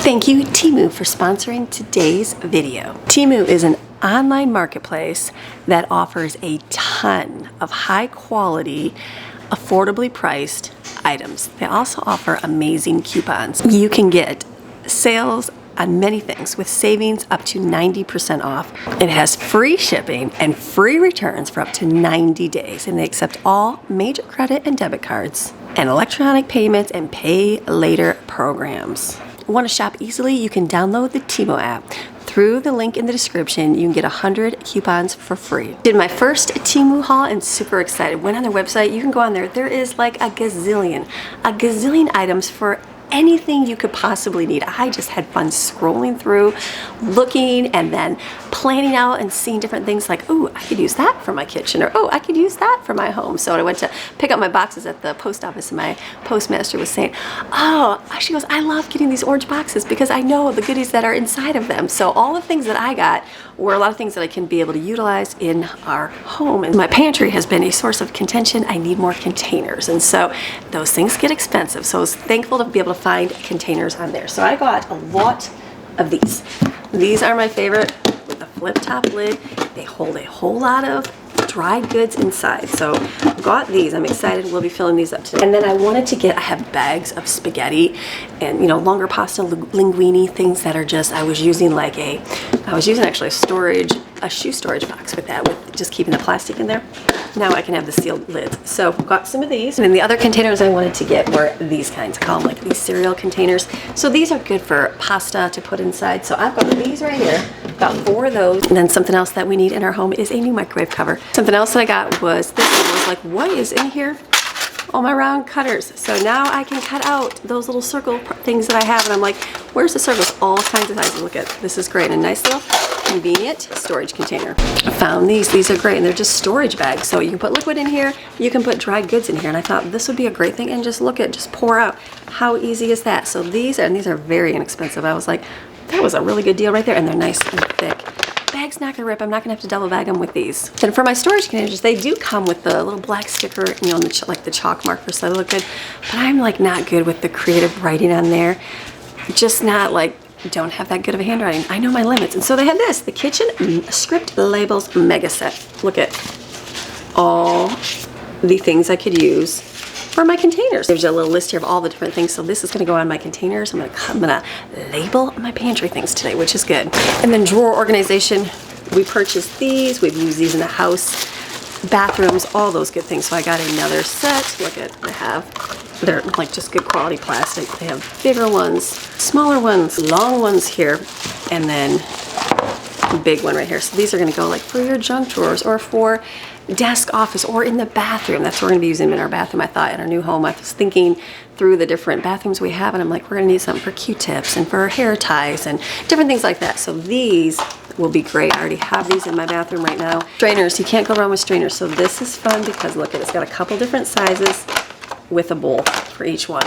Thank you, Temu, for sponsoring today's video. Temu is an online marketplace that offers a ton of high quality, affordably priced items. They also offer amazing coupons. You can get sales on many things with savings up to 90% off. It has free shipping and free returns for up to 90 days, and they accept all major credit and debit cards and electronic payments and pay later programs. Want to shop easily? You can download the Temu app. Through the link in the description, you can get 100 coupons for free. Did my first Temu haul and super excited. Went on their website. You can go on there. There is like a gazillion items for anything you could possibly need. I just had fun scrolling through, looking, and then planning out and seeing different things like, oh, I could use that for my kitchen, or oh, I could use that for my home. So when I went to pick up my boxes at the post office, and my postmaster was saying, oh, she goes, I love getting these orange boxes because I know the goodies that are inside of them. So all the things that I got were a lot of things that I can be able to utilize in our home. And my pantry has been a source of contention. I need more containers. And so those things get expensive. So I was thankful to be able to find containers on there. So I got a lot of these. These are my favorite with the flip top lid. They hold a whole lot of dry goods inside. So got these. I'm excited. We'll be filling these up today. And then I wanted to get, I have bags of spaghetti and, you know, longer pasta linguine, things that are just, I was using actually a shoe storage box with that, with just keeping the plastic in there. Now I can have the sealed lids. So got some of these. And then the other containers I wanted to get were these kinds. I call them like these cereal containers. So these are good for pasta to put inside. So I've got these right here. Got 4 of those. And then something else that we need in our home is a new microwave cover. Something else that I got was this. I was like, what is in here? All my round cutters. So now I can cut out those little circle things that I have. And I'm like, where's the circles? All kinds of sizes. Look at this. Is great. A nice little convenient storage container. I found these. These are great, and they're just storage bags. So you can put liquid in here. You can put dried goods in here. And I thought this would be a great thing. And just look at, just pour out. How easy is that? So these are very inexpensive. I was like, that was a really good deal right there. And they're nice and thick. Bag's not gonna rip. I'm not gonna have to double bag them with these. Then for my storage containers, they do come with the little black sticker, you know, like the chalk marker, so they look good. But I'm like not good with the creative writing on there. Just not like, don't have that good of a handwriting. I know my limits. And so they had this, the Kitchen Script Labels Mega Set. Look at all the things I could use for my containers. There's a little list here of all the different things. So this is gonna go on my containers. I'm gonna label my pantry things today, which is good. And then drawer organization. We purchased these. We've used these in the house, bathrooms, all those good things. So I got another set. Look at, they're like just good quality plastic. They have bigger ones, smaller ones, long ones here, and then a big one right here. So these are gonna go like for your junk drawers or for desk, office, or in the bathroom. That's what we're gonna be using them in our bathroom. I thought in our new home, I was thinking through the different bathrooms we have, and I'm like, we're gonna need something for Q-tips and for hair ties and different things like that. So these will be great. I already have these in my bathroom right now. Strainers, you can't go wrong with strainers. So this is fun because look at it, it's got a couple different sizes with a bowl for each one.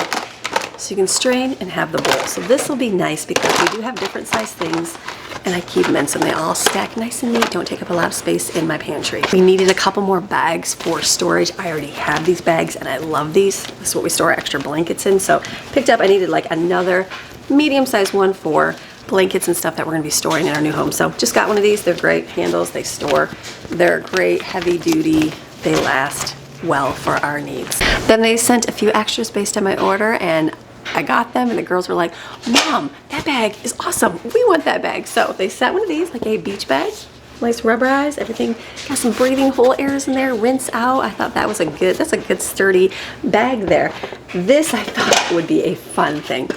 So you can strain and have the bowl. So this will be nice because we do have different size things, and I keep them in so they all stack nice and neat, don't take up a lot of space in my pantry. We needed a couple more bags for storage. I already have these bags and I love these. This is what we store extra blankets in. So picked up, I needed like another medium-sized one for blankets and stuff that we're gonna be storing in our new home. So just got one of these. They're great handles, they store. They're great, heavy duty, they last well for our needs. Then they sent a few extras based on my order, and I got them, and the girls were like, Mom, that bag is awesome. We want that bag. So they sent one of these, like a beach bag, nice rubberized, everything. Got some breathing hole areas in there, rinse out. I thought that was that's a good sturdy bag there. This I thought would be a fun thing,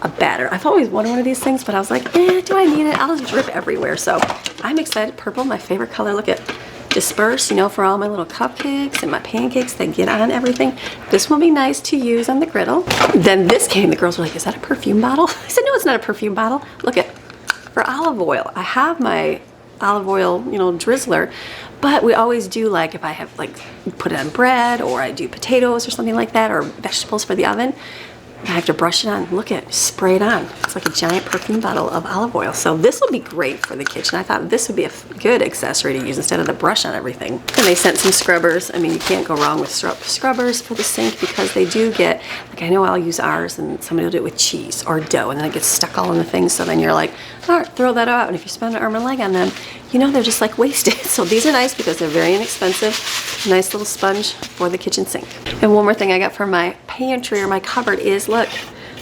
a batter. I've always wanted one of these things, but I was like, do I need it? I'll just drip everywhere. So I'm excited. Purple, my favorite color. Look at disperse, you know, for all my little cupcakes and my pancakes that get on everything. This will be nice to use on the griddle. Then this came, the girls were like, is that a perfume bottle? I said, no, it's not a perfume bottle. Look at, for olive oil. I have my olive oil, you know, drizzler, but we always do, like, if I have, like, put it on bread or I do potatoes or something like that, or vegetables for the oven, I have to brush it on. Look at it, spray it on. It's like a giant perfume bottle of olive oil. So this will be great for the kitchen. I thought this would be a good accessory to use instead of the brush on everything. And they sent some scrubbers. I mean, you can't go wrong with scrubbers for the sink because they do get, like I know I'll use ours and somebody will do it with cheese or dough and then it gets stuck all in the thing. So then you're like, all right, throw that out. And if you spend an arm and a leg on them, you know, they're just like wasted. So these are nice because they're very inexpensive. Nice little sponge for the kitchen sink. And one more thing I got for my pantry or my cupboard is, look,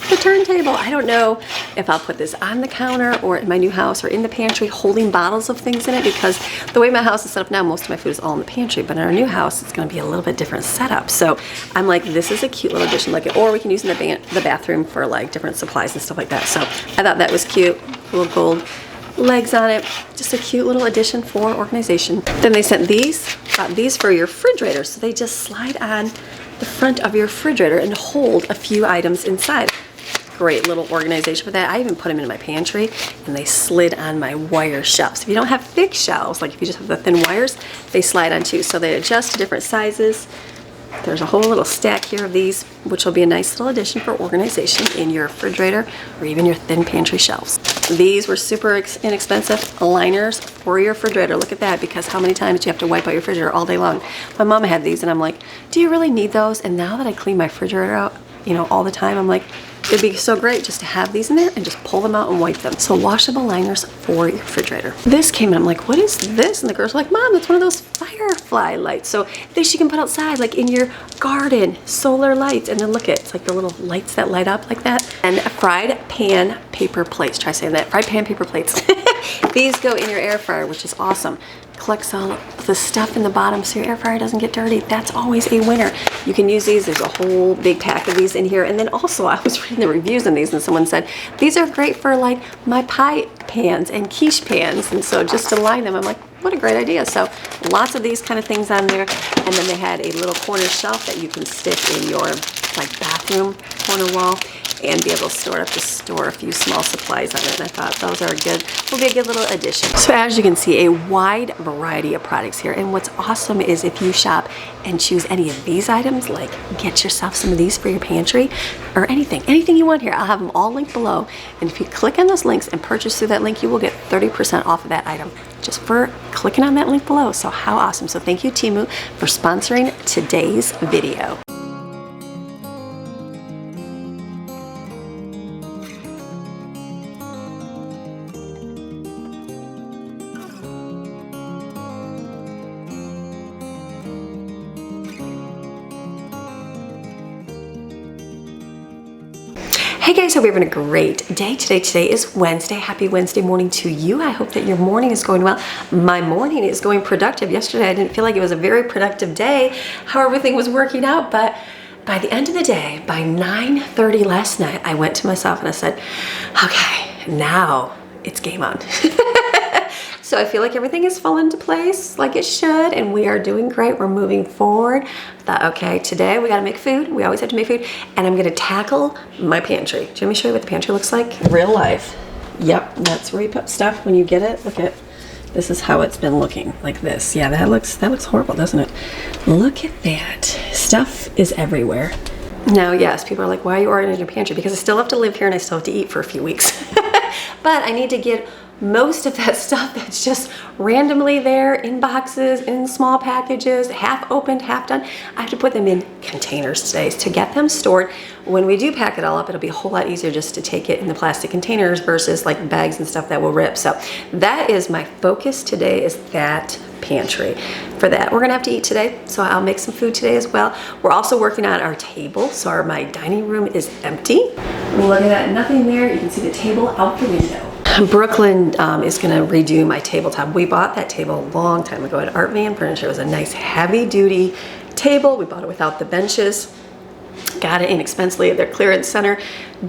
the turntable. I don't know if I'll put this on the counter or in my new house or in the pantry holding bottles of things in it, because the way my house is set up now, most of my food is all in the pantry, but in our new house, it's gonna be a little bit different setup. So I'm like, this is a cute little addition, like, or we can use it in the bathroom for like different supplies and stuff like that. So I thought that was cute, little gold legs on it, just a cute little addition for organization. Then they sent these for your refrigerator, so they just slide on the front of your refrigerator and hold a few items inside. Great little organization for that. I even put them in my pantry and they slid on my wire shelves. If you don't have thick shelves, like if you just have the thin wires, they slide on too. So they adjust to different sizes. There's a whole little stack here of these, which will be a nice little addition for organization in your refrigerator or even your thin pantry shelves. These were super inexpensive liners for your refrigerator. Look at that, because how many times do you have to wipe out your refrigerator all day long? My mom had these and I'm like, do you really need those? And now that I clean my refrigerator out, you know, all the time, I'm like, it'd be so great just to have these in there and just pull them out and wipe them. So washable liners for your refrigerator. This came in, I'm like, what is this? And the girls were like, Mom, that's one of those firefly lights. So these you can put outside, like in your garden, solar lights. And then look at, it's like the little lights that light up like that. And fried pan paper plates. Try saying that, fried pan paper plates. These go in your air fryer, which is awesome. Collects all the stuff in the bottom so your air fryer doesn't get dirty. That's always a winner. You can use these. There's a whole big pack of these in here. And then also I was reading the reviews on these and someone said, these are great for like my pie pans and quiche pans. And so just to line them, I'm like, what a great idea. So lots of these kind of things on there. And then they had a little corner shelf that you can stick in your like bathroom corner wall and be able to store a few small supplies on it. And I thought those are will be a good little addition. So as you can see, a wide variety of products here. And what's awesome is if you shop and choose any of these items, like get yourself some of these for your pantry or anything you want here. I'll have them all linked below. And if you click on those links and purchase through that link, you will get 30% off of that item just for clicking on that link below. So how awesome. So thank you, Temu, for sponsoring today's video. Hey guys, hope you're having a great day today. Today is Wednesday. Happy Wednesday morning to you. I hope that your morning is going well. My morning is going productive. Yesterday I didn't feel like it was a very productive day, how everything was working out, but by the end of the day, by 9:30 last night, I went to myself and I said, okay, now it's game on. So I feel like everything is falling into place like it should, and we are doing great. We're moving forward. I thought, okay, today we gotta make food. We always have to make food, and I'm gonna tackle my pantry. Do you want me to show you what the pantry looks like? Real life. Yep, that's where you put stuff when you get it. Look at, this is how it's been looking, like this. Yeah, that looks horrible, doesn't it? Look at that. Stuff is everywhere. Now, yes, people are like, why are you organizing your pantry? Because I still have to live here and I still have to eat for a few weeks. But I need to get most of that stuff that's just randomly there in boxes, in small packages, half opened, half done. I have to put them in containers today to get them stored. When we do pack it all up, it'll be a whole lot easier just to take it in the plastic containers versus like bags and stuff that will rip. So that is my focus today, is that pantry. For that, we're gonna have to eat today, so I'll make some food today as well. We're also working on our table, so my dining room is empty. Look at that, nothing there. You can see the table out the window. Brooklyn is gonna redo my tabletop. We bought that table a long time ago at Art Van Furniture. It was a nice heavy duty table. We bought it without the benches. Got it inexpensively at their clearance center,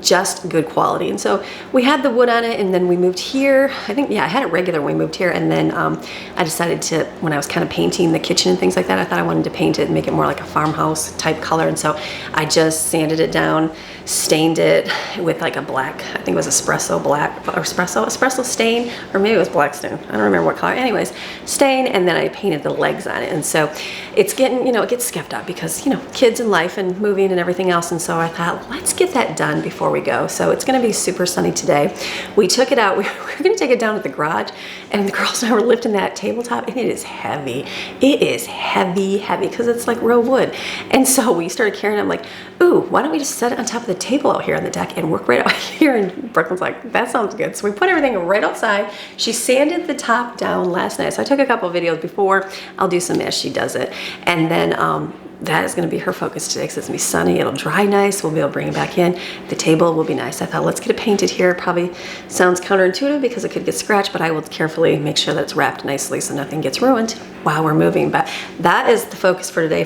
just good quality. And so we had the wood on it, and then we moved here. I think, yeah, I had it regular when we moved here, and then I decided to, when I was kind of painting the kitchen and things like that, I thought I wanted to paint it and make it more like a farmhouse type color. And so I just sanded it down, stained it with like a black, I think it was espresso black, or espresso stain, or maybe it was black stain. I don't remember what color. Anyways, stain, and then I painted the legs on it. And so it's getting, you know, it gets scuffed up because, you know, kids and life and moving and everything. everything else. And so I thought, let's get that done before we go. So it's gonna be super sunny today. We took it out, we were gonna take it down to the garage, and the girls and I were lifting that tabletop, and it is heavy. It is heavy, heavy, because it's like real wood. And so we started carrying it. I'm like, ooh, why don't we just set it on top of the table out here on the deck and work right out here? And Brooklyn's like, that sounds good. So we put everything right outside. She sanded the top down last night. So I took a couple of videos before. I'll do some as she does it. And then that is going to be her focus today because it's going to be sunny. It'll dry nice. We'll be able to bring it back in. The table will be nice. I thought, let's get it painted here. Probably sounds counterintuitive because it could get scratched, but I will carefully make sure that it's wrapped nicely so nothing gets ruined while we're moving. But that is the focus for today.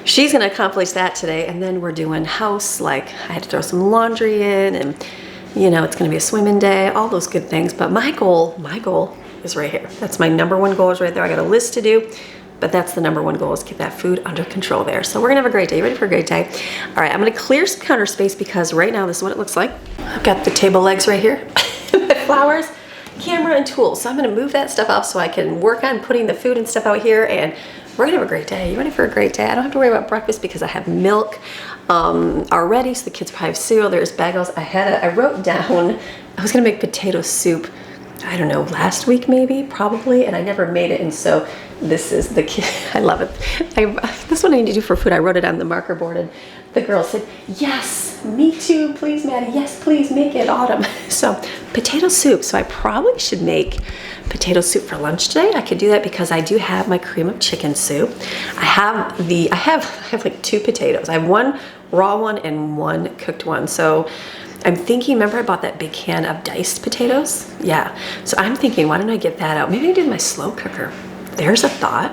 She's going to accomplish that today. And then we're doing house. Like, I had to throw some laundry in, and you know, it's going to be a swimming day, all those good things. But my goal is right here. That's my #1 goal is right there. I got a list to do. But that's the #1 goal, is get that food under control there. So we're gonna have a great day. You ready for a great day? All right, I'm gonna clear some counter space because right now this is what it looks like. I've got the table legs right here, my flowers, camera, and tools. So I'm gonna move that stuff up so I can work on putting the food and stuff out here, and we're gonna have a great day. You ready for a great day? I don't have to worry about breakfast because I have milk already, so the kids probably have cereal. There's bagels. I wrote down, I was gonna make potato soup, I don't know, last week maybe, probably, and I never made it. And so this is the kid. I love it. This is what I need to do for food. I wrote it on the marker board, and the girl said, yes, me too, please, Maddie. Yes, please, make it autumn. So potato soup. So I probably should make potato soup for lunch today. I could do that because I do have my cream of chicken soup. I have like 2 potatoes. I have 1 raw one and 1 cooked one. So I'm thinking, remember I bought that big can of diced potatoes? Yeah. So I'm thinking, why don't I get that out? Maybe I do my slow cooker. There's a thought.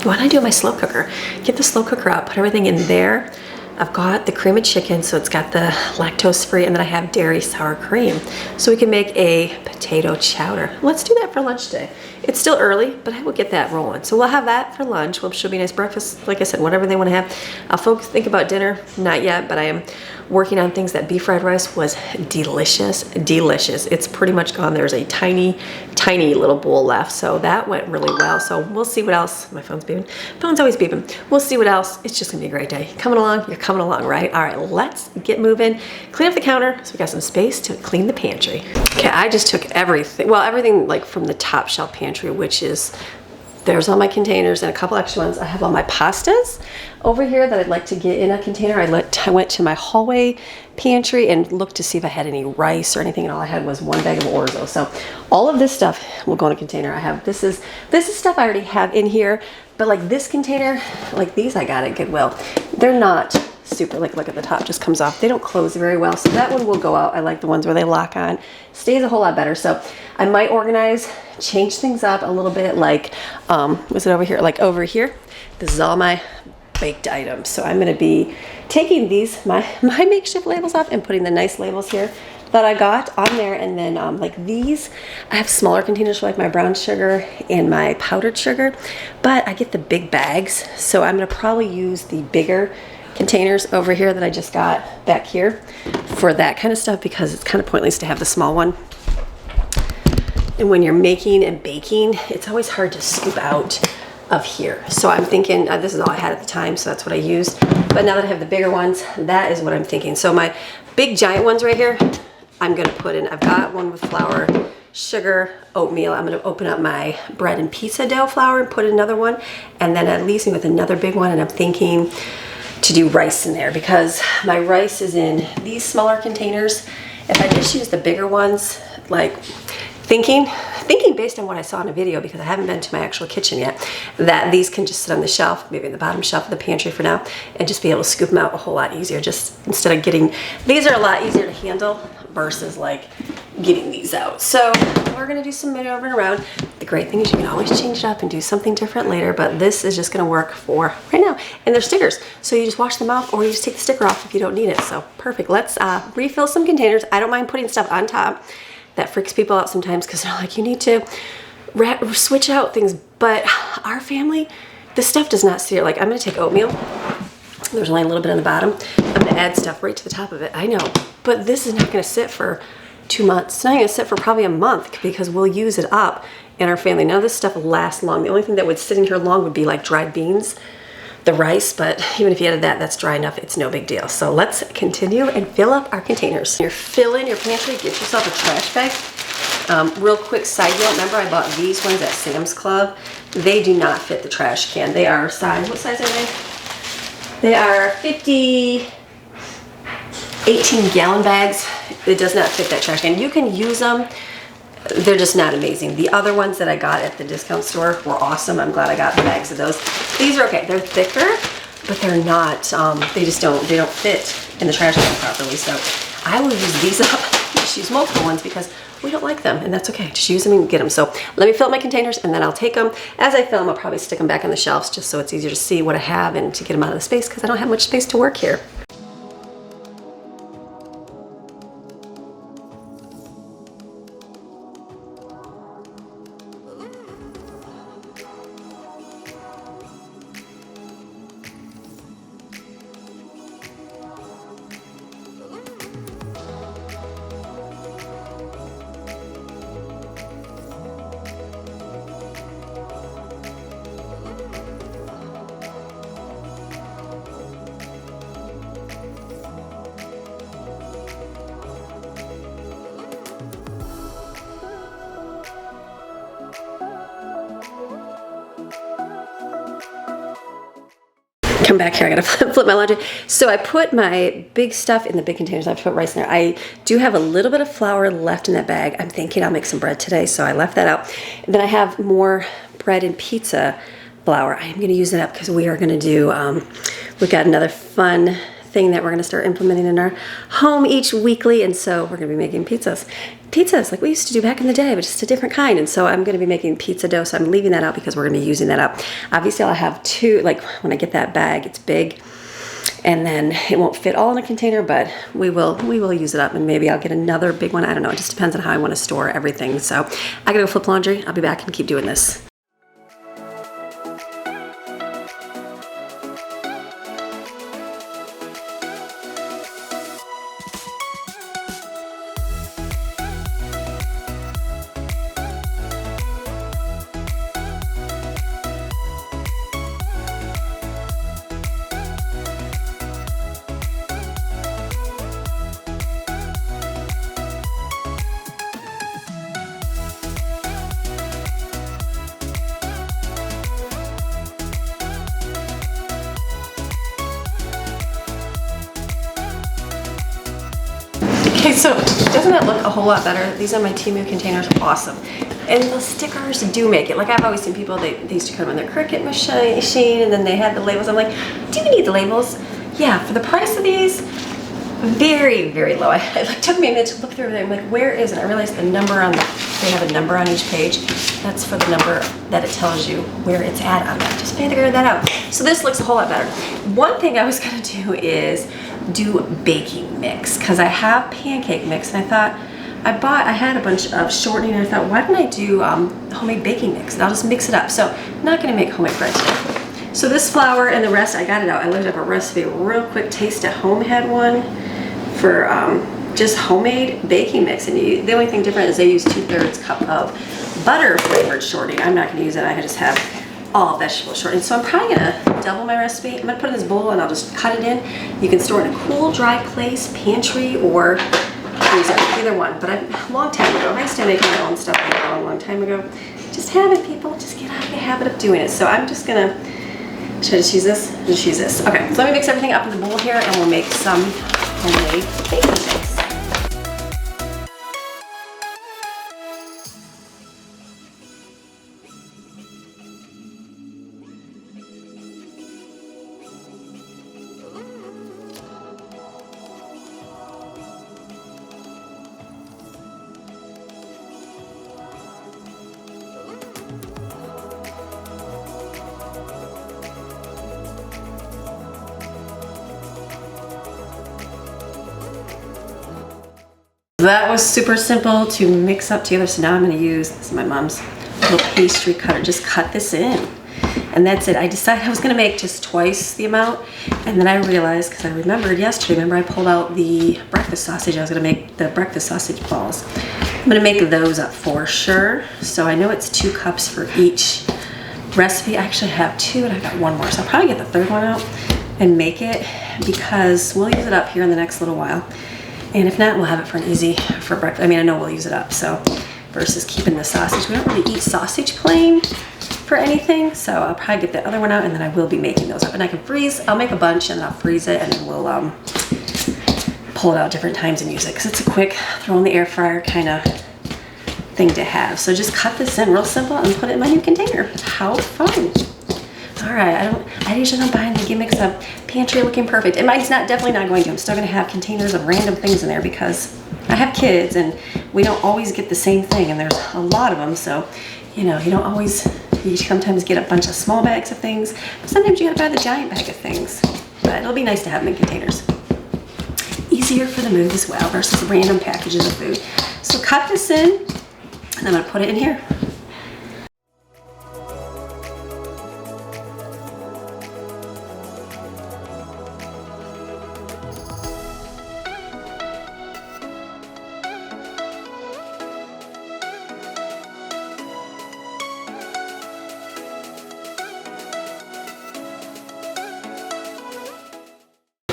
Why don't I do my slow cooker? Get the slow cooker out, put everything in there. I've got the cream of chicken, so it's got the lactose free, and then I have dairy sour cream. So we can make a potato chowder. Let's do that for lunch today. It's still early, but I will get that rolling. So we'll have that for lunch. She'll be a nice breakfast. Like I said, whatever they want to have. I'll folks think about dinner, not yet, but I am working on things. That beef fried rice was delicious, delicious. It's pretty much gone. There's a tiny, tiny little bowl left. So that went really well. So we'll see what else. My phone's beeping. Phone's always beeping. We'll see what else. It's just gonna be a great day. Coming along, you're coming along, right? All right, let's get moving. Clean up the counter so we got some space to clean the pantry. Okay, I just took everything, well, everything like from the top shelf pantry, which is, there's all my containers and a couple extra ones. I have all my pastas over here that I'd like to get in a container. I went to my hallway pantry and looked to see if I had any rice or anything, and all I had was 1 bag of orzo. So all of this stuff will go in a container. I have, this is stuff I already have in here, but like this container, like these I got at Goodwill, they're not super, like look at the top, just comes off. They don't close very well, so that one will go out. I like the ones where they lock on. Stays a whole lot better. So I might organize, change things up a little bit, like was it over here? Like over here, this is all my baked items. So I'm going to be taking these, my makeshift labels off, and putting the nice labels here that I got on there. And then like these, I have smaller containers for like my brown sugar and my powdered sugar, but I get the big bags. So I'm going to probably use the bigger containers over here that I just got back here for that kind of stuff, because it's kind of pointless to have the small one. And when you're making and baking, it's always hard to scoop out of here. So I'm thinking, this is all I had at the time, so that's what I used. But now that I have the bigger ones, that is what I'm thinking. So my big giant ones right here, I'm gonna put in, I've got one with flour, sugar, oatmeal. I'm gonna open up my bread and pizza dough flour and put another one, and then that leaves me with another big one. And I'm thinking to do rice in there, because my rice is in these smaller containers. If I just use the bigger ones, like thinking based on what I saw in a video, because I haven't been to my actual kitchen yet, that these can just sit on the shelf, maybe in the bottom shelf of the pantry for now, and just be able to scoop them out a whole lot easier. Just instead of getting, these are a lot easier to handle versus like getting these out. So we're gonna do some maneuvering around. The great thing is you can always change it up and do something different later, but this is just gonna work for right now. And they're stickers, so you just wash them off, or you just take the sticker off if you don't need it. So perfect. Let's refill some containers. I don't mind putting stuff on top. That freaks people out sometimes because they're like, you need to switch out things. But our family, the stuff does not sit. Like, I'm gonna take oatmeal. There's only a little bit on the bottom. I'm gonna add stuff right to the top of it. I know, but this is not gonna sit for 2 months. It's not gonna sit for probably a month, because we'll use it up in our family. None of this stuff lasts long. The only thing that would sit in here long would be like dried beans. the rice, but even if you added that, that's dry enough, it's no big deal. So let's continue and fill up our containers. You're filling your pantry, get yourself a trash bag. Real quick side note, remember I bought these ones at Sam's Club. They do not fit the trash can. They are size, what size are they? They are 50, 18-gallon bags. It does not fit that trash can. You can use them. They're just not amazing. The other ones that I got at the discount store were awesome. I'm glad I got bags of those. These are okay. They're thicker, but they're not, they don't fit in the trash can properly. So I will use these up. Just use multiple ones because we don't like them, and that's okay. Just use them and get them. So let me fill up my containers, and then I'll take them. As I fill them, I'll probably stick them back on the shelves just so it's easier to see what I have and to get them out of the space because I don't have much space to work here. Come back here, I gotta flip my laundry. So I put my big stuff in the big containers. I have to put rice in there. I do have a little bit of flour left in that bag. I'm thinking I'll make some bread today, so I left that out. And then I have more bread and pizza flour. I am gonna use it up because we are gonna do, we've got another fun thing that we're gonna start implementing in our home each weekly, and so we're gonna be making pizzas. Pizzas like we used to do back in the day, but just a different kind. And so I'm gonna be making pizza dough, so I'm leaving that out because we're gonna be using that up. Obviously I'll have two, like when I get that bag, it's big, and then it won't fit all in a container, but we will use it up, and maybe I'll get another big one. I don't know, it just depends on how I wanna store everything. So I gotta go flip laundry. I'll be back and keep doing this. Okay, so doesn't that look a whole lot better? These are my Temu containers, awesome. And the stickers do make it. Like I've always seen people, they used to cut them on their Cricut machine, and then they had the labels. I'm like, do you need the labels? Yeah, for the price of these, very, very low. It took me a minute to look through everything. I'm like, where is it? I realized the number on they have a number on each page. That's for the number that it tells you where it's at on that. Just figure that out. So this looks a whole lot better. One thing I was gonna do is do baking mix, because I have pancake mix, and I thought, I had a bunch of shortening, and I thought, why didn't I do homemade baking mix? And I'll just mix it up. So I'm not gonna make homemade bread today. So this flour and the rest, I got it out. I looked up a recipe real quick. Taste at Home had one for just homemade baking mix, and the only thing different is they use 2/3 cup of butter flavored shortening. I'm not gonna use it. I just have all vegetable shortening. So I'm probably gonna double my recipe. I'm gonna put it in this bowl and I'll just cut it in. You can store it in a cool, dry place, pantry, or freezer, either one. But a long time ago, I used to make my own stuff a long time ago. Just have it, people. Just get out of the habit of doing it. So I'm just gonna, should I just use this? Just use this. Okay, so let me mix everything up in the bowl here, and we'll make some homemade baking mix. That was super simple to mix up together. So now I'm going to use, this is my mom's little pastry cutter, just cut this in. And that's it. I decided I was going to make just twice the amount. And then I realized, because I remembered yesterday, remember I pulled out the breakfast sausage. I was going to make the breakfast sausage balls. I'm going to make those up for sure. So I know it's 2 cups for each recipe. I actually have 2 and I got 1 more, so I'll probably get the 3rd one out and make it, because we'll use it up here in the next little while. And if not, we'll have it for an easy, for breakfast. I mean, I know we'll use it up, so versus keeping the sausage. We don't really eat sausage plain for anything, so I'll probably get the other one out, and then I will be making those up. And I can freeze, I'll make a bunch and then I'll freeze it, and then we'll pull it out different times and use it, because it's a quick throw in the air fryer kind of thing to have. So just cut this in real simple and put it in my new container. How fun. All right, I usually don't buy any gimmicks of pantry looking perfect. And mine's definitely not going to. I'm still gonna have containers of random things in there, because I have kids and we don't always get the same thing, and there's a lot of them. So, you know, you don't always, you sometimes get a bunch of small bags of things, but sometimes you gotta buy the giant bag of things. But it'll be nice to have them in containers. Easier for the move as well versus random packages of food. So cut this in, and I'm gonna put it in here.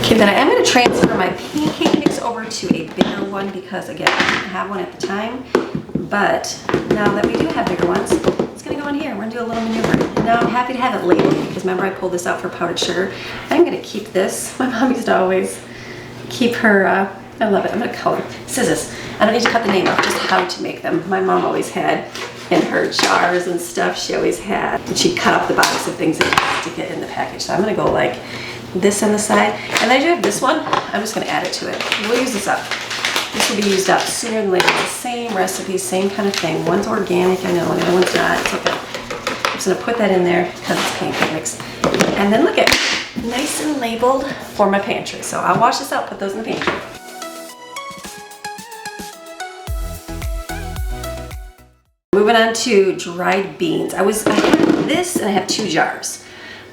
Okay, then I am going to transfer my pancake mix over to a bigger one, because again, I didn't have one at the time, but now that we do have bigger ones, it's going to go in here. We're going to do a little maneuver. And now I'm happy to have it labeled, because remember I pulled this out for powdered sugar. I'm going to keep this. My mom used to always keep her, I love it. I'm going to color scissors. I don't need to cut the name off, just how to make them. My mom always had in her jars and stuff. She always had, and she'd cut up the box of things and stick it in the package. So I'm going to go like this on the side, and then I do have this one. I'm just going to add it to it. We'll use this up. This will be used up sooner than later. The same recipe, same kind of thing. One's organic, I know, and the other one's not. It's okay. I'm just going to put that in there because it's pancake mix. And then look at it, nice and labeled for my pantry. So I'll wash this out, put those in the pantry. Moving on to dried beans. I have this, and I have 2 jars.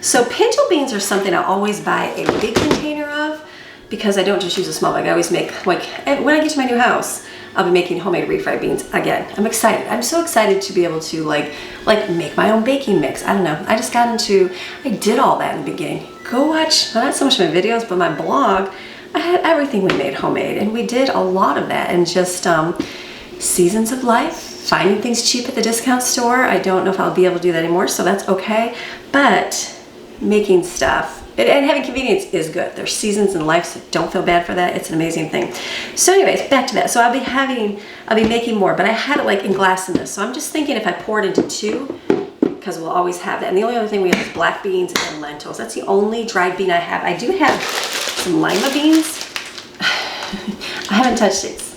So pinto beans are something I always buy a big container of, because I don't just use a small bag. I always make, like, when I get to my new house, I'll be making homemade refried beans again. I'm excited. I'm so excited to be able to like make my own baking mix. I don't know. I just got into, I did all that in the beginning. Go watch, not so much my videos, but my blog. I had everything we made homemade, and we did a lot of that, and just seasons of life, finding things cheap at the discount store. I don't know if I'll be able to do that anymore, so that's okay. But making stuff and having convenience is good. There's seasons in life, so don't feel bad for that. It's an amazing thing. So anyways, back to that. So I'll be making more, but I had it like in glass in this. So I'm just thinking if I pour it into 2, because we'll always have that. And the only other thing we have is black beans and lentils. That's the only dried bean I have. I do have some lima beans. I haven't touched these.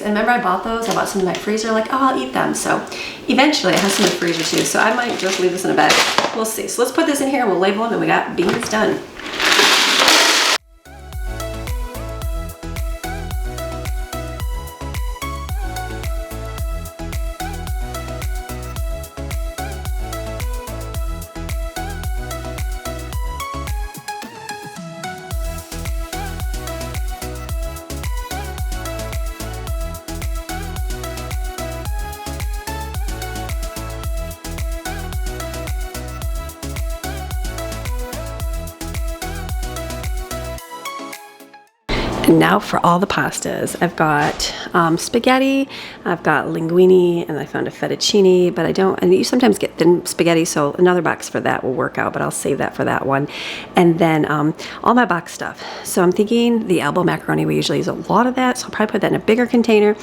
And remember I bought those? I bought some in my freezer, like, oh, I'll eat them. So eventually I have some in the freezer too. So I might just leave this in a bag. We'll see. So let's put this in here and we'll label them, and we got beans done. And now for all the pastas. I've got spaghetti, I've got linguine, and I found a fettuccine, but and you sometimes get thin spaghetti, so another box for that will work out, but I'll save that for that one. And then all my box stuff. So I'm thinking the elbow macaroni, we usually use a lot of that, so I'll probably put that in a bigger container.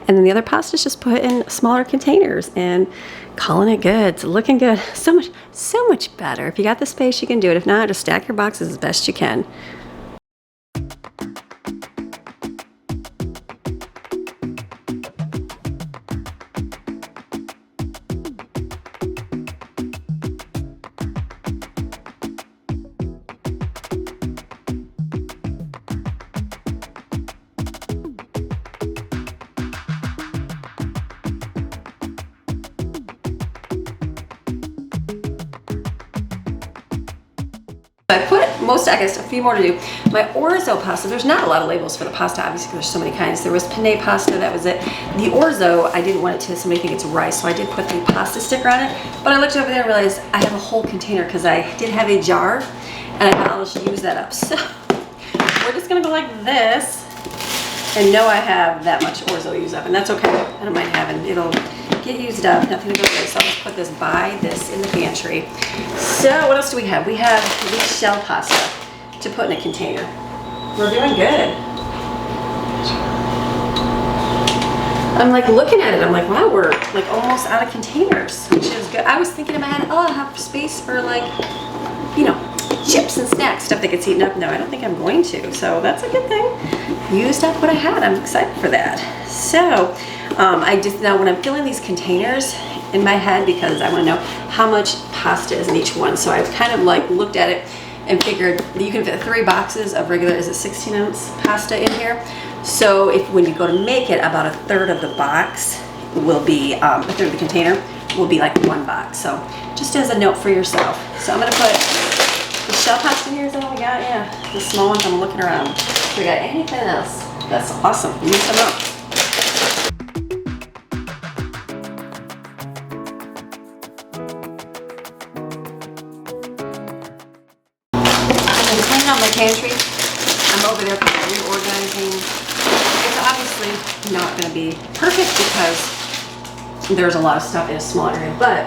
And then the other pastas just put in smaller containers, and calling it good. It's looking good. So much better. If you got the space, you can do it. If not, just stack your boxes as best you can. I guess a few more to do. My orzo pasta, there's not a lot of labels for the pasta, obviously there's so many kinds. There was penne pasta, that was it. The orzo, I didn't want it to somebody think it's rice, so I did put the pasta sticker on it. But I looked over there and realized I have a whole container because I did have a jar and I thought I'll just use that up. So we're just gonna go like this. And no, I have that much orzo used up, and that's okay. I don't mind having, it'll get used up, nothing to go away. So I'll just put this in the pantry. So what else do we have? We have the shell pasta to put in a container. We're doing good. I'm like looking at it, I'm like, wow, we're like almost out of containers, which is good. I was thinking in my head, oh, I have space for like, you know, chips and snacks, stuff that gets eaten up. No, I don't think I'm going to, so that's a good thing. Used up what I had, I'm excited for that. So, now when I'm filling these containers in my head, because I want to know how much pasta is in each one, so I've kind of like looked at it and figured you can fit 3 boxes of regular, is it 16-ounce pasta in here? So when you go to make it, about 1/3 of the box will be, 1/3 of the container will be like 1 box. So just as a note for yourself. So I'm gonna put the shell pasta in here. Is that all we got? Yeah, the small ones. I'm looking around. Do we got anything else? That's awesome. Use them up. I'm cleaning out my pantry. I'm over there kind of reorganizing. It's obviously not going to be perfect because there's a lot of stuff in a small area, but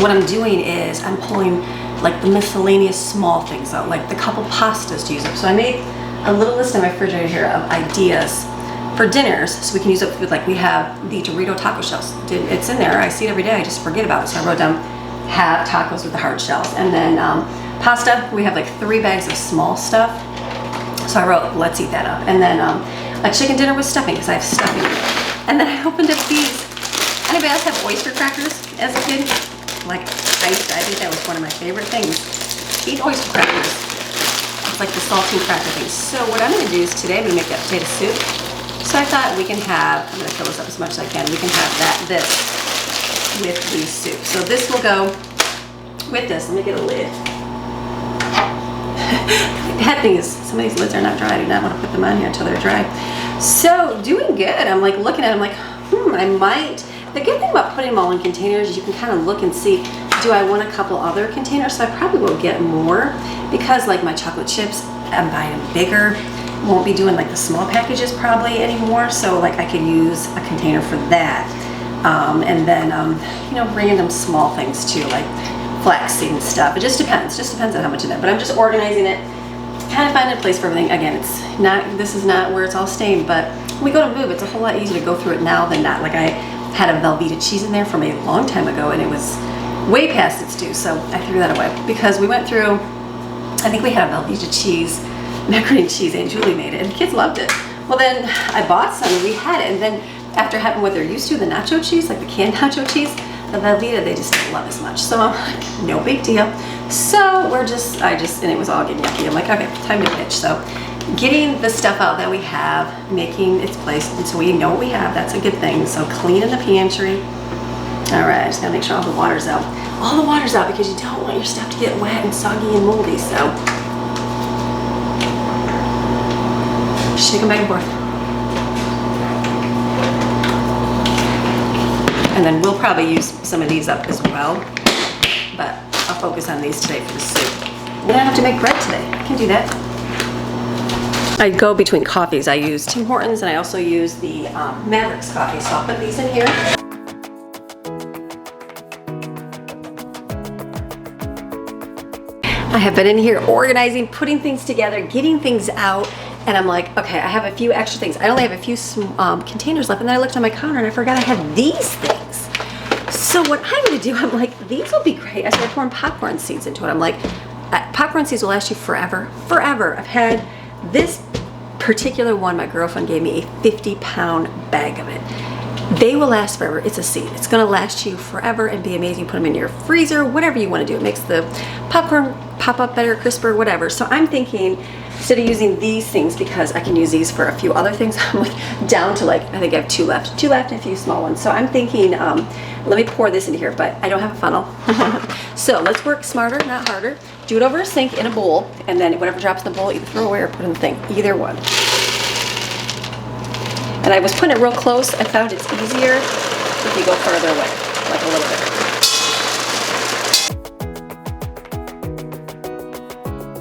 what I'm doing is I'm pulling like the miscellaneous small things out, like the couple pastas to use up. So I made a little list in my refrigerator here of ideas for dinners so we can use up food. Like we have the Dorito taco shells. It's in there. I see it every day. I just forget about it. So I wrote down have tacos with the hard shells. And then pasta, we have like 3 bags of small stuff. So I wrote, let's eat that up. And then a chicken dinner with stuffing, because I have stuffing. And then I opened up these. Anybody else have oyster crackers as a kid? Like, I think that was one of my favorite things. Eat oyster crackers. It's like the salty cracker thing. So what I'm gonna do is today I'm gonna make that potato soup. So I thought we can have, I'm gonna fill this up as much as I can. We can have this with the soup. So this will go with this. Let me get a lid. That thing is, some of these lids are not dry. I do not want to put them on here until they're dry. So doing good. I'm like looking at it, I'm like, I might. The good thing about putting them all in containers is you can kind of look and see, do I want a couple other containers? So I probably will get more because like my chocolate chips, I'm buying them bigger. Won't be doing like the small packages probably anymore. So like I could use a container for that. And then, you know, random small things too, like flaxseed and stuff. It just depends on how much of that. But I'm just organizing it, kind of finding a place for everything. Again, this is not where it's all stained, but when we go to move, it's a whole lot easier to go through it now than not. Like I had a Velveeta cheese in there from a long time ago and it was way past its due, so I threw that away because we went through, I think we had a Velveeta cheese, macaroni and cheese, and Julie made it and the kids loved it. Well then I bought some and we had it, and then after having what they're used to, the nacho cheese, like the canned nacho cheese, the Velveeta they just don't love as much. So I'm like, no big deal. So and it was all getting yucky. I'm like, okay, time to pitch. So getting the stuff out that we have, making its place, and so we know what we have, that's a good thing. So cleaning the pantry. All right, just gotta make sure all the water's out. All the water's out because you don't want your stuff to get wet and soggy and moldy, so. Shake them back and forth. And then we'll probably use some of these up as well, but I'll focus on these today for the soup. We don't have to make bread today, I can do that. I go between coffees. I use Tim Hortons and I also use the Mavericks coffee, so I'll put these in here. I have been in here organizing, putting things together, getting things out, and I'm like, okay, I have a few extra things. I only have a few containers left, and then I looked on my counter and I forgot I had these things. So what I'm gonna do, I'm like, these will be great. I started pouring popcorn seeds into it. I'm like, popcorn seeds will last you forever, forever. I've had this particular one, my girlfriend gave me a 50-pound bag of it. They will last forever. It's a seed. It's gonna last you forever and be amazing. Put them in your freezer, whatever you wanna do. It makes the popcorn pop up better, crisper, whatever. So I'm thinking, instead of using these things, because I can use these for a few other things, I'm like down to like, I think I have 2 left. 2 left and a few small ones. So I'm thinking, let me pour this in here, but I don't have a funnel. So let's work smarter, not harder. do it over a sink in a bowl, and then whatever drops in the bowl, either throw away or put in the thing. Either one. And I was putting it real close. I found it's easier if you go further away, like a little bit.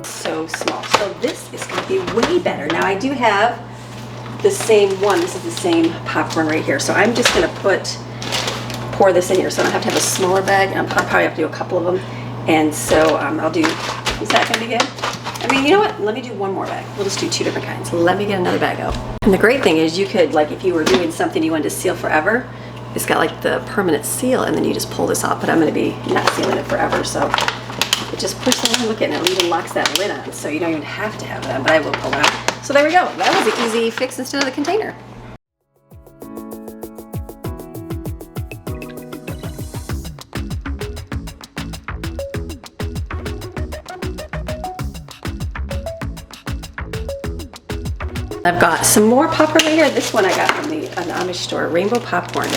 So small. So this is going to be way better. Now I do have the same one. This is the same popcorn right here. So I'm just going to pour this in here. So I don't have to have a smaller bag. I'll probably have to do a couple of them. And so I'll do, is that going to be good? I mean, you know what? Let me do one more bag. We'll just do 2 different kinds. Let me get another bag out. And the great thing is you could, like, if you were doing something you wanted to seal forever, it's got like the permanent seal, and then you just pull this off. But I'm going to be not sealing it forever, so it just pushes it on. Look at it, and it even locks that lid on, so you don't even have to have that, but I will pull it out. So there we go. That was an easy fix instead of the container. I've got some more popcorn right here. This one I got from an Amish store, rainbow popcorn.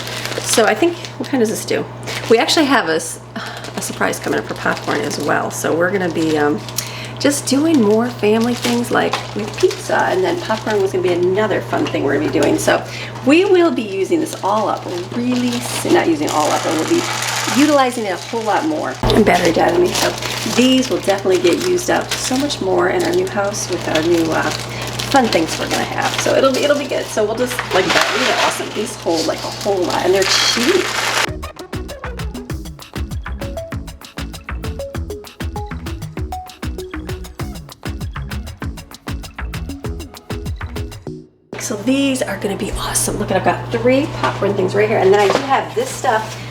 So I think, what kind does this do? We actually have a surprise coming up for popcorn as well. So we're gonna be just doing more family things like with pizza, and then popcorn was gonna be another fun thing we're gonna be doing. So we will be using this all up, really, not using all up, but we'll be utilizing it a whole lot more. And battery died on me, so these will definitely get used up so much more in our new house with our new fun things we're gonna have. So it'll be good. So we'll just, like, that really awesome. These hold like a whole lot, and they're cheap. So these are gonna be awesome. Look at, I've got 3 popcorn things right here, and then I do have this stuff.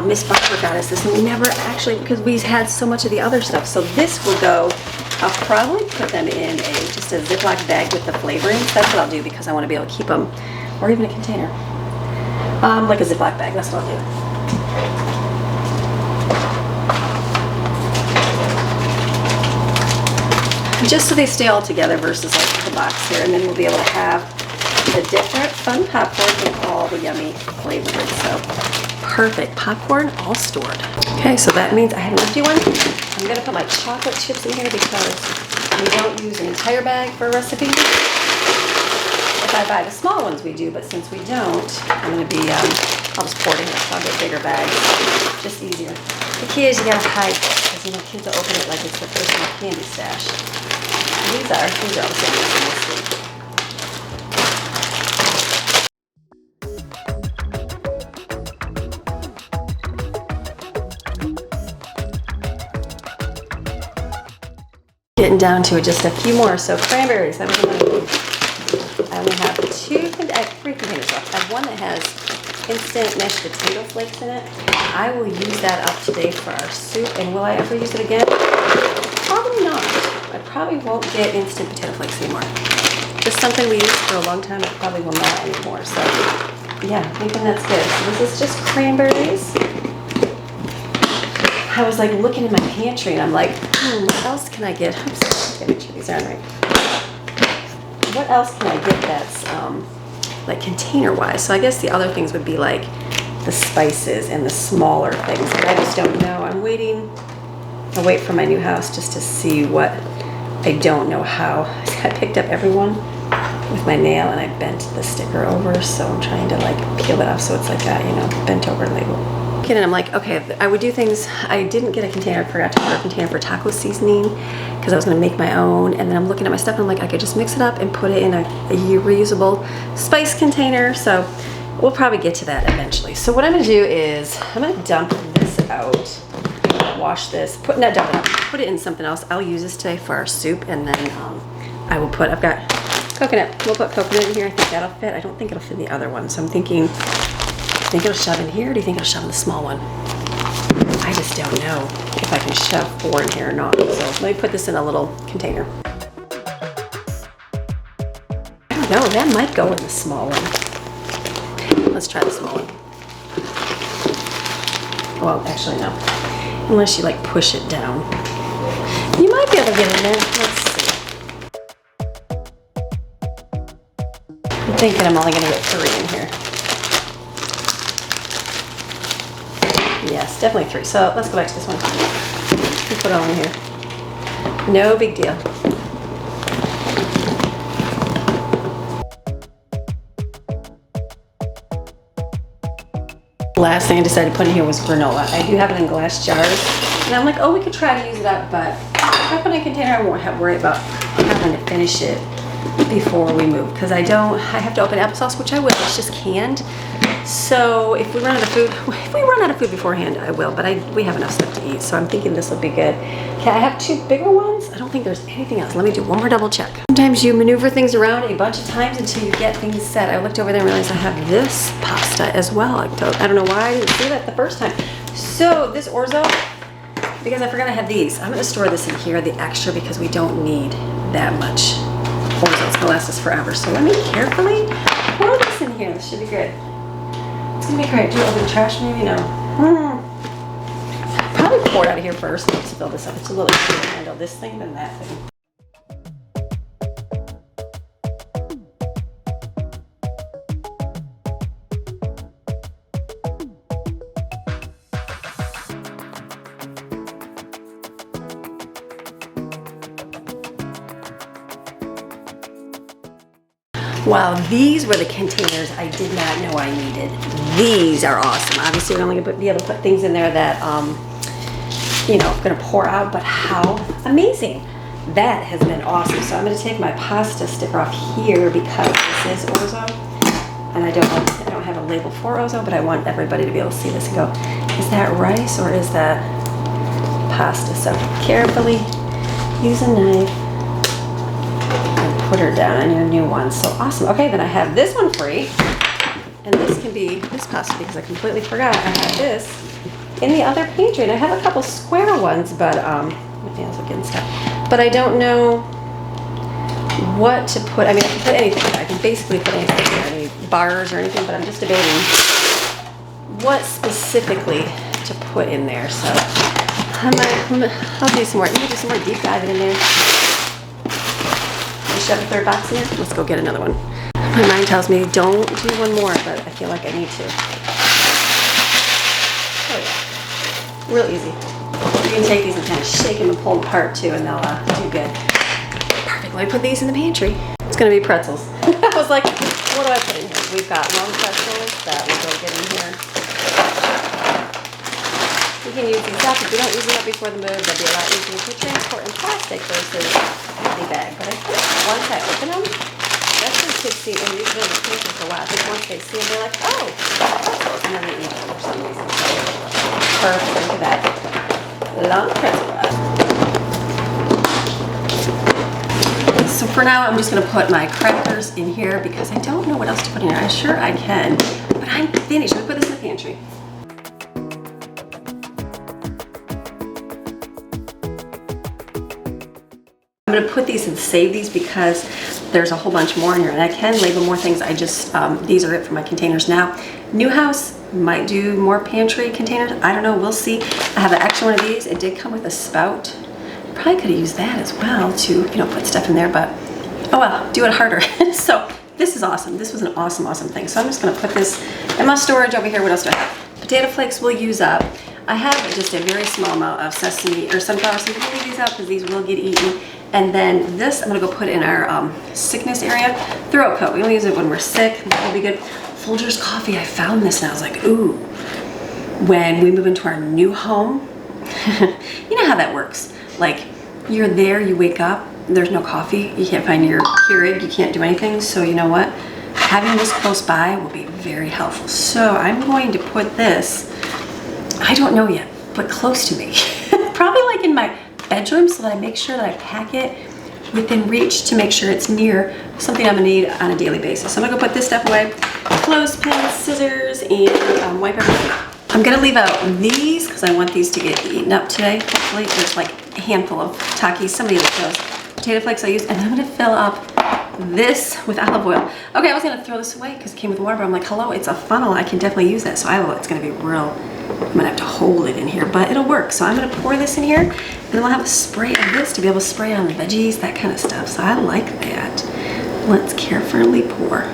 Miss Barbara got us this, and we never actually, because we had so much of the other stuff. So this will go, I'll probably put them in just a Ziploc bag with the flavorings. That's what I'll do, because I want to be able to keep them, or even a container. Like a Ziploc bag, that's what I'll do. Just so they stay all together versus like the box here, and then we'll be able to have the different fun popcorn with all the yummy flavors. So perfect popcorn, all stored. Okay, so that means I have an empty one. I'm gonna put my chocolate chips in here because we don't use an entire bag for a recipe. If I buy the small ones, we do, but since we don't, I'm gonna be, I'll just pour it in here, so I'll get bigger bags, just easier. The key is you gotta hide this, because you know kids will open it like it's the personal candy stash. These are all the same as this week. Getting down to just a few more. So cranberries, I only have 3 containers left. I have one that has instant mashed potato flakes in it. I will use that up today for our soup. And will I ever use it again? Probably not. I probably won't get instant potato flakes anymore. Just something we used for a long time, I probably will not anymore. So yeah, I'm thinking that's good. So this is just cranberries. I was like looking in my pantry, and I'm like, what else can I get? I'm sorry, make sure these are right. What else can I get that's like container wise? So I guess the other things would be like the spices and the smaller things. But I just don't know. I'm waiting. I'll wait for my new house just to see what I don't know how. I picked up everyone with my nail, and I bent the sticker over, so I'm trying to like peel it off so it's like a, you know, bent over label. And I'm like, okay, I would do things. I didn't get a container. I forgot to order a container for taco seasoning because I was going to make my own. And then I'm looking at my stuff, and I'm like, I could just mix it up and put it in a reusable spice container. So we'll probably get to that eventually. So what I'm going to do is I'm going to dump this out, wash this, put it in something else. I'll use this today for our soup, and then I will put, I've got coconut. We'll put coconut in here. I think that'll fit. I don't think it'll fit in the other one. So I'm thinking, do you think it'll shove in here, or do you think it'll shove in the small one? I just don't know if I can shove 4 in here or not. So let me put this in a little container. I don't know, that might go in the small one. Let's try the small one. Well, actually no. Unless you like push it down. You might be able to get in there. Let's see. I'm thinking I'm only gonna get 3 in here. Yes, definitely 3. So let's go back to this one. We'll put it on here. No big deal. Last thing I decided to put in here was granola. I do have it in glass jars. And I'm like, oh, we could try to use it up, but if I put it in a container, I won't have to worry about having to finish it before we move. Because I have to open applesauce, which I will. It's just canned. So if we run out of food, beforehand, I will. But we have enough stuff to eat, so I'm thinking this will be good. Okay, I have 2 bigger ones. I don't think there's anything else. Let me do one more double check. Sometimes you maneuver things around a bunch of times until you get things set. I looked over there and realized I have this pasta as well. I don't know why I didn't see that the first time. So this orzo, because I forgot I had these. I'm gonna store this in here, the extra, because we don't need that much orzo. It's gonna last us forever. So let me carefully pour this in here. This should be good. It's gonna be great. Do it over the trash, maybe? No. Probably pour it out of here first. Let's fill this up. It's a little easier to handle this thing than that thing. Wow, these were the containers I did not know I needed. These are awesome. Obviously, we're only gonna be able to put things in there that, you know, gonna pour out, but how amazing. That has been awesome. So I'm gonna take my pasta sticker off here because this is orzo. And I don't have a label for orzo, but I want everybody to be able to see this and go, is that rice or is that pasta? So carefully use a knife. Put her down on your new one. So awesome. Okay, then I have this one free. And this can be this pasta because I completely forgot I had this in the other pantry. And I have a couple square ones, but my hands are getting stuck. But I don't know what to put. I mean, I can put anything. I can basically put anything in there, any bars or anything, but I'm just debating what specifically to put in there. So I'll do some more. Let me do some more deep diving in there. Shove a 3rd box in here. Let's go get another one. My mind tells me don't do one more, but I feel like I need to. Oh yeah, real easy. You can take these and kind of shake them and pull them apart too, and they'll do good. Perfect. Let me put these in the pantry. It's gonna be pretzels. I was like, what do I put in here? We've got long pretzels that we'll go get in here. You can use these up. If we don't use them up before the move, they'll be a lot easier to transport in plastic versus a bag. But I think once I open them, that's when kids see, and usually in the pantry for a while. I think once they see them, they're like, oh, pretzels, and then they eat them for some reason. So perfect. Look at that long pretzel wrap. So for now, I'm just going to put my crackers in here because I don't know what else to put in here. I'm sure I can, but I'm finished. I'm going to put this in the pantry. I'm going to put these and save these because there's a whole bunch more in here and I can label more things. I just, these are it for my containers now. New house, might do more pantry containers. I don't know, we'll see. I have an extra one of these. It did come with a spout. Probably could have used that as well to, you know, put stuff in there, but oh well, do it harder. So this is awesome. This was an awesome, awesome thing. So I'm just going to put this in my storage over here. What else do I have? Potato flakes we'll use up. I have just a very small amount of sesame or sunflower, so we can leave these out because these will get eaten. And then this, I'm gonna go put in our sickness area. Throat coat, we only use it when we're sick. That'll be good. Folgers coffee, I found this and I was like, ooh. When we move into our new home, you know how that works. Like, you're there, you wake up, there's no coffee, you can't find your Keurig, you can't do anything. So you know what? Having this close by will be very helpful. So I'm going to put this, I don't know yet, but close to me. Probably like in my bedroom so that I make sure that I pack it within reach to make sure it's near something I'm gonna need on a daily basis. So I'm gonna go put this stuff away, clothespins, scissors, and wipe everything. I'm gonna leave out these because I want these to get eaten up today. Hopefully there's like a handful of Takis, somebody that knows. Potato flakes I used, and I'm gonna fill up this with olive oil. Okay, I was gonna throw this away because it came with water, but I'm like, hello, it's a funnel. I can definitely use that. So it's gonna be real, I'm gonna have to hold it in here, but it'll work. So I'm gonna pour this in here, and then we'll have a spray of this to be able to spray on the veggies, that kind of stuff. So I like that. Let's carefully pour.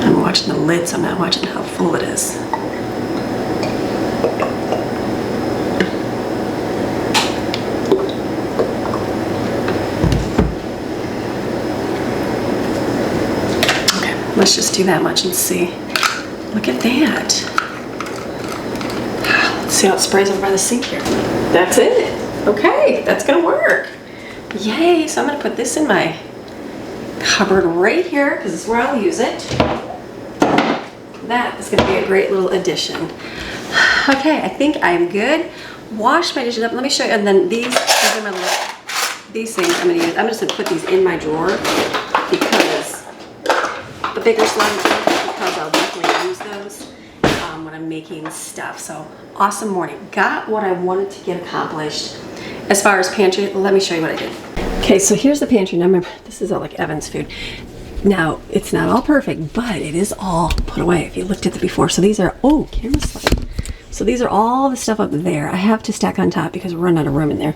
I'm watching the lid, so I'm not watching how full it is. Let's just do that much and see. Look at that. Let's see how it sprays over by the sink here. That's it. Okay, that's gonna work. Yay, so I'm gonna put this in my cupboard right here because it's where I'll use it. That is gonna be a great little addition. Okay, I think I'm good. Wash my dishes up. Let me show you, and then these are my little, these things I'm gonna use. I'm just gonna put these in my drawer because the bigger slime because I'll definitely use those when I'm making stuff. So awesome morning. Got what I wanted to get accomplished as far as pantry. Let me show you what I did. Okay, so here's the pantry. Now remember, this is all like Evan's food. Now, it's not all perfect, but it is all put away if you looked at it before. So these are, oh, camera slide. So these are all the stuff up there. I have to stack on top because we're running out of room in there.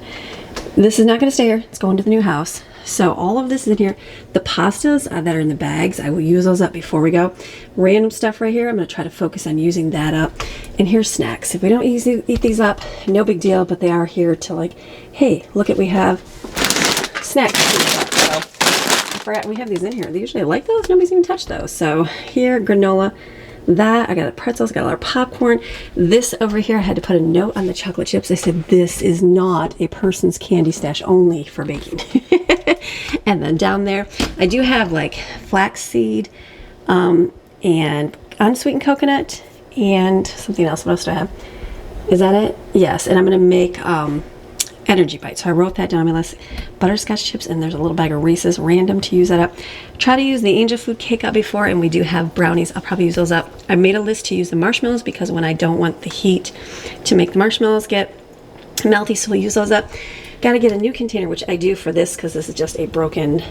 This is not going to stay here. It's going to the new house. So all of this is in here. The pastas that are in the bags, I will use those up before we go. Random stuff right here, I'm going to try to focus on using that up. And here's snacks. If we don't eat these up, no big deal, but they are here to like, hey, look at, we have snacks. So I forgot we have these in here. They usually like those. Nobody's even touched those. So here, granola. That, I got a pretzels, got a lot of popcorn. This over here, I had to put a note on the chocolate chips. I said, this is not a person's candy stash, only for baking. And then down there, I do have like flaxseed and unsweetened coconut and something else. What else do I have? Is that it? Yes, and I'm gonna make energy bites. So I wrote that down on my list. Butterscotch chips, and there's a little bag of Reese's, random to use that up. Try to use the angel food cake up before, and we do have brownies. I'll probably use those up. I made a list to use the marshmallows because when I don't want the heat to make the marshmallows get melty, so we'll use those up. Got to get a new container, which I do for this because this is just a broken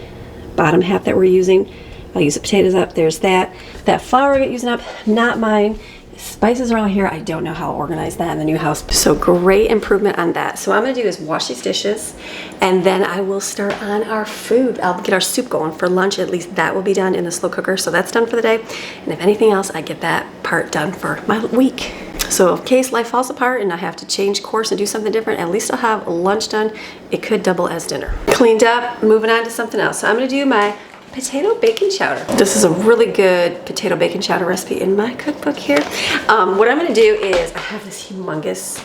bottom half that we're using. I'll use the potatoes up. There's that. That flour I get using up, not mine. Spices are all here. I don't know how I'll organize that in the new house. So great improvement on that. So what I'm gonna do is wash these dishes and then I will start on our food. I'll get our soup going for lunch. At least that will be done in the slow cooker. So that's done for the day. And if anything else, I get that part done for my week. So in case life falls apart and I have to change course and do something different, at least I'll have lunch done. It could double as dinner. Cleaned up, moving on to something else. So I'm gonna do my potato bacon chowder. This is a really good potato bacon chowder recipe in my cookbook here. What I'm gonna do is, I have this humongous,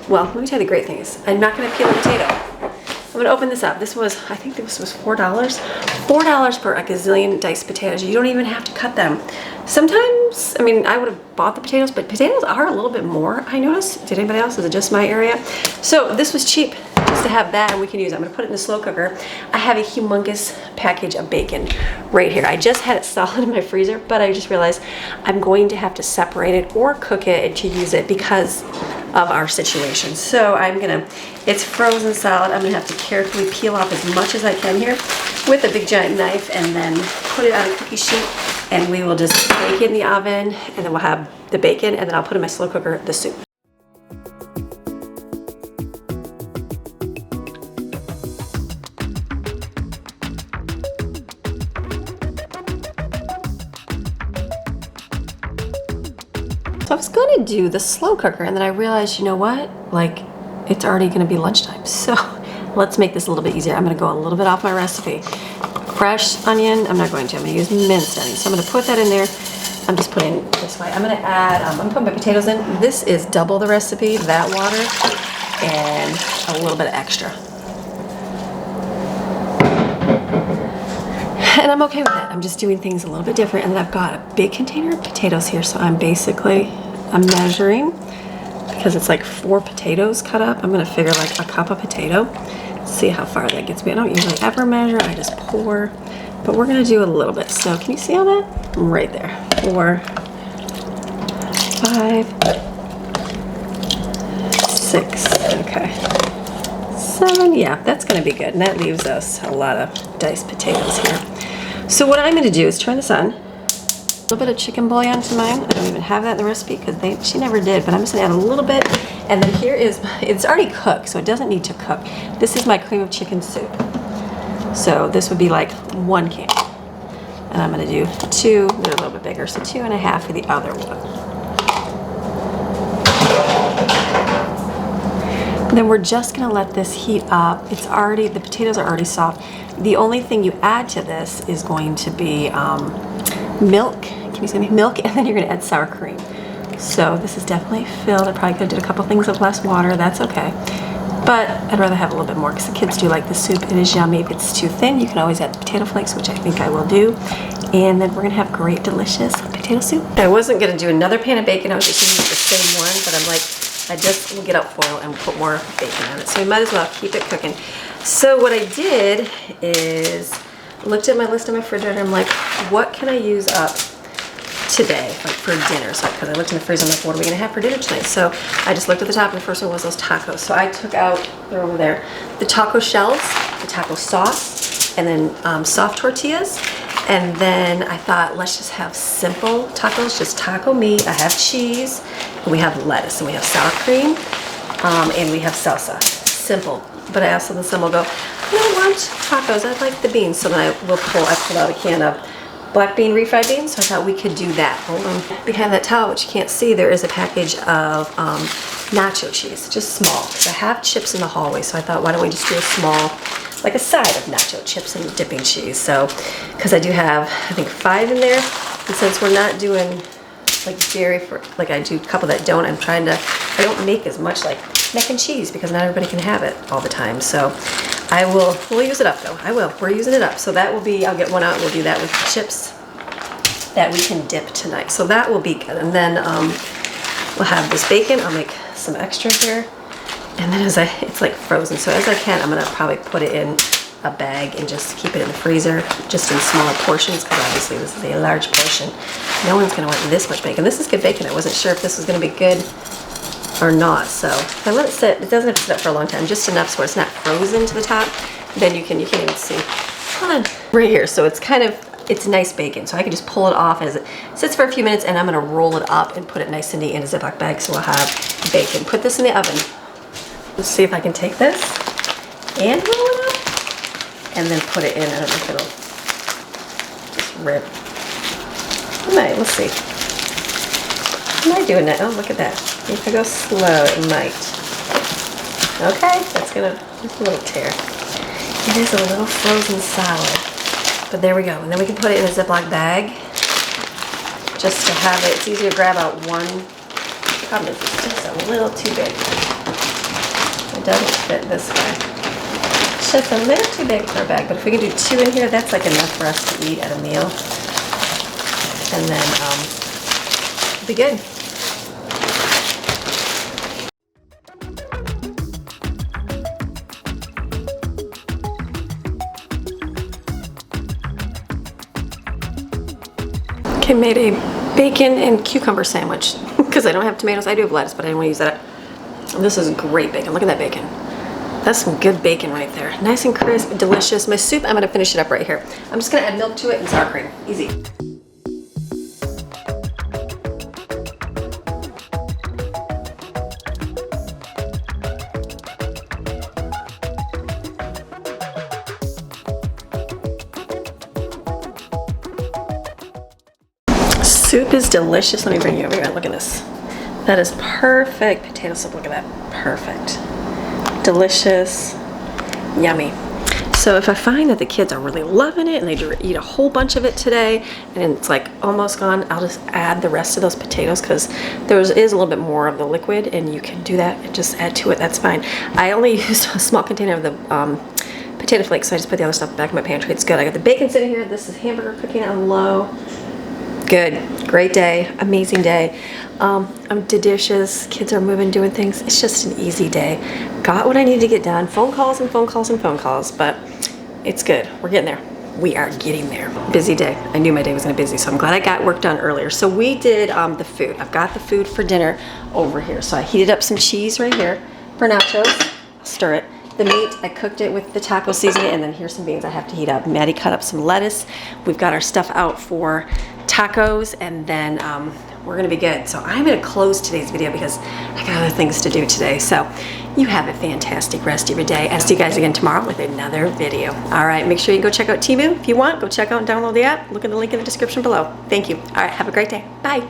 well, let me tell you the great thing is, I'm not gonna peel a potato. I'm gonna open this up. This was, I think this was $4. $4 for a gazillion diced potatoes. You don't even have to cut them. Sometimes, I mean, I would have bought the potatoes, but potatoes are a little bit more, I noticed. Did anybody else? Is it just my area? So this was cheap. Just to have that, and we can use it. I'm gonna put it in the slow cooker. I have a humongous package of bacon right here. I just had it solid in my freezer, but I just realized I'm going to have to separate it or cook it to use it because of our situation. So I'm gonna, it's frozen solid. I'm gonna have to carefully peel off as much as I can here with a big giant knife and then put it on a cookie sheet, and we will just bake it in the oven, and then we'll have the bacon, and then I'll put in my slow cooker the soup. I was gonna do the slow cooker, and then I realized, you know what? Like, it's already gonna be lunchtime. So let's make this a little bit easier. I'm gonna go a little bit off my recipe. Fresh onion, I'm not going to. I'm gonna use minced onion. So I'm gonna put that in there. I'm just putting this way. I'm gonna add, I'm gonna put my potatoes in. This is double the recipe, that water, and a little bit extra. And I'm okay with that. I'm just doing things a little bit different. And then I've got a big container of potatoes here. So I'm measuring, because it's like 4 potatoes cut up. I'm gonna figure like a cup of potato. See how far that gets me. I don't usually ever measure, I just pour. But we're gonna do a little bit. So can you see all that? Right there. 4, 5, 6, okay. 7, yeah, that's gonna be good. And that leaves us a lot of diced potatoes here. So what I'm gonna do is turn this on. A little bit of chicken bouillon to mine. I don't even have that in the recipe because she never did, but I'm just gonna add a little bit. And then here is, it's already cooked, so it doesn't need to cook. This is my cream of chicken soup. So this would be like 1 can. And I'm gonna do 2, they're a little bit bigger, so 2.5 for the other one. And then we're just gonna let this heat up. It's already, the potatoes are already soft. The only thing you add to this is going to be milk, can you see me? Milk, and then you're gonna add sour cream. So this is definitely filled. I probably could have did a couple things with less water, that's okay. But I'd rather have a little bit more because the kids do like the soup. It is yummy. If it's too thin, you can always add potato flakes, which I think I will do. And then we're gonna have great, delicious potato soup. I wasn't gonna do another pan of bacon. I was just gonna use the same one, but I'm like, I just will get out foil and put more bacon on it. So we might as well keep it cooking. So what I did is looked at my list in my refrigerator. I'm like, what can I use up today, like for dinner? So because I looked in the freezer, I'm like, what are we gonna have for dinner tonight? So I just looked at the top, and the first one was those tacos. So I took out, they're over there, the taco shells, the taco sauce, and then soft tortillas. And then I thought, let's just have simple tacos, just taco meat. I have cheese, and we have lettuce, and we have sour cream, and we have salsa. Simple. But I asked them, some will go, I don't want tacos, I like the beans. So then I pulled out a can of black bean refried beans, so I thought we could do that. Hold on. Behind that towel, which you can't see, there is a package of nacho cheese, just small. Because I have chips in the hallway, so I thought, why don't we just do a small, like a side of nacho chips and dipping cheese. So, because I do have, I think 5 in there, and since we're not doing like dairy for, like I do a couple that don't, I don't make as much like mac and cheese because not everybody can have it all the time. So we'll use it up though. We're using it up. So that will be, I'll get one out and we'll do that with chips that we can dip tonight. So that will be good. And then we'll have this bacon. I'll make some extra here. And then it's like frozen. So as I can, I'm gonna probably put it in a bag and just keep it in the freezer, just in smaller portions, because obviously this is a large portion. No one's gonna want this much bacon. This is good bacon. I wasn't sure if this was gonna be good or not, so if I let it sit, it doesn't have to sit up for a long time, just enough so it's not frozen to the top. Then you can't even see. Hold on. Right here, so it's nice bacon, so I can just pull it off as it sits for a few minutes, and I'm gonna roll it up and put it nice and neat in a Ziploc bag, so we'll have bacon. Put this in the oven. Let's see if I can take this and roll it up, and then put it in. I don't know if it'll just rip. It might, let's see. Am I doing that? Oh, look at that. If I go slow, it might. Okay, that's just a little tear. It is a little frozen solid, but there we go. And then we can put it in a Ziploc bag just to have it. It's easier to grab out one. The problem is it's just a little too big. It doesn't fit this way. It's just a little too big for a bag, but if we can do 2 in here, that's like enough for us to eat at a meal. And then it'll be good. Okay, made a bacon and cucumber sandwich because I don't have tomatoes. I do have lettuce, but I didn't want to use that. This is great bacon. Look at that bacon. That's some good bacon right there. Nice and crisp, delicious. My soup, I'm going to finish it up right here. I'm just going to add milk to it and sour cream. Easy. Soup is delicious. Let me bring you over here. Look at this. That is perfect potato soup. Look at that. Perfect. Delicious. Yummy. So if I find that the kids are really loving it and they eat a whole bunch of it today and it's like almost gone, I'll just add the rest of those potatoes because there is a little bit more of the liquid and you can do that and just add to it. That's fine. I only used a small container of the potato flakes, so I just put the other stuff back in my pantry. It's good. I got the bacon sitting here. This is hamburger cooking on low. Good. Great day. Amazing day. I'm delicious. Kids are moving, doing things. It's just an easy day. Got what I needed to get done. Phone calls and phone calls and phone calls, but it's good. We're getting there. We are getting there. Busy day. I knew my day was going to be busy, so I'm glad I got work done earlier. So we did the food. I've got the food for dinner over here. So I heated up some cheese right here for nachos. I'll stir it. The meat, I cooked it with the taco seasoning, and then here's some beans I have to heat up. Maddie cut up some lettuce. We've got our stuff out for tacos, and then we're gonna be good. So I'm gonna close today's video because I got other things to do today. So you have a fantastic rest of your day. I'll see you guys again tomorrow with another video. All right, make sure you go check out Temu if you want. Go check out and download the app. Look at the link in the description below. Thank you. All right, have a great day. Bye.